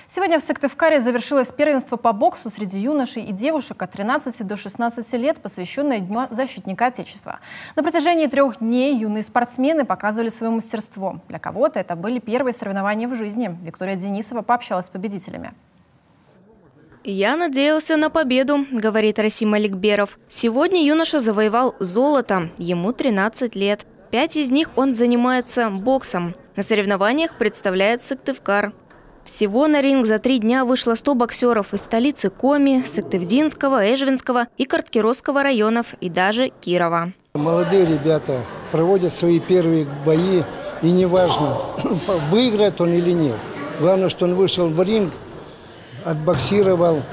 Сегодня в Сыктывкаре завершилось первенство по боксу среди юношей и девушек от 13 до 16 лет, посвященное Дню защитника Отечества. На протяжении 3 дней юные спортсмены показывали свое мастерство. Для кого-то это были первые соревнования в жизни. Виктория Денисова пообщалась с победителями. «Я надеялся на победу», – говорит Расим Аликберов. Сегодня юноша завоевал золото. Ему 13 лет. 5 из них он занимается боксом. На соревнованиях представляет Сыктывкар. Всего на ринг за 3 дня вышло 100 боксеров из столицы Коми, Сыктывдинского, Эжвинского и Карткировского районов и даже Кирова. Молодые ребята проводят свои первые бои, и неважно, выиграет он или нет. Главное, что он вышел в ринг, отбоксировал,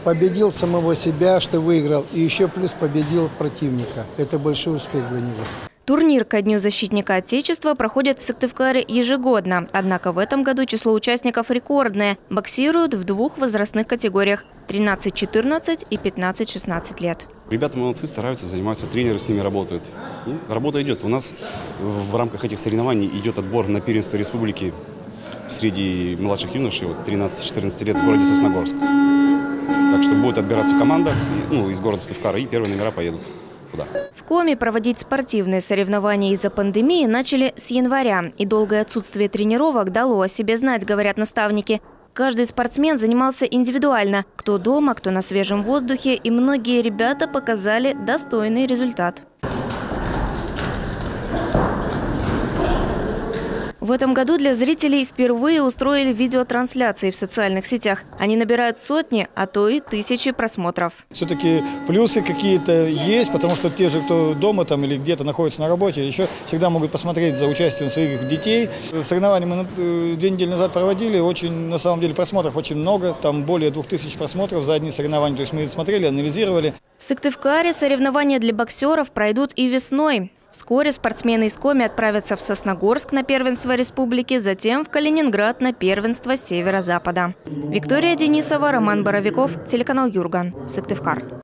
победил самого себя, что выиграл, и еще плюс победил противника. Это большой успех для него. Турнир ко Дню защитника Отечества проходит в Сыктывкаре ежегодно. Однако в этом году число участников рекордное. Боксируют в 2 возрастных категориях – 13-14 и 15-16 лет. Ребята молодцы, стараются, занимаются, тренеры с ними работают. Работа идет. У нас в рамках этих соревнований идет отбор на первенство республики среди младших юношей, 13-14 лет в городе Сосногорск. Так что будет отбираться команда из города Сыктывкара, и первые номера поедут туда. В Коми проводить спортивные соревнования из-за пандемии начали с января. И долгое отсутствие тренировок дало о себе знать, говорят наставники. Каждый спортсмен занимался индивидуально. Кто дома, кто на свежем воздухе. И многие ребята показали достойный результат. В этом году для зрителей впервые устроили видеотрансляции в социальных сетях. Они набирают сотни, а то и тысячи просмотров. Все-таки плюсы какие-то есть, потому что те же, кто дома там или где-то находится на работе, еще всегда могут посмотреть за участием своих детей. Соревнования мы 2 недели назад проводили, на самом деле просмотров очень много, там более 2000 просмотров за одни соревнования. То есть мы смотрели, анализировали. В Сыктывкаре соревнования для боксеров пройдут и весной. Вскоре спортсмены из Коми отправятся в Сосногорск на первенство республики, затем в Калининград на первенство Северо-Запада. Виктория Денисова, Роман Боровиков, телеканал Юрган, Сыктывкар.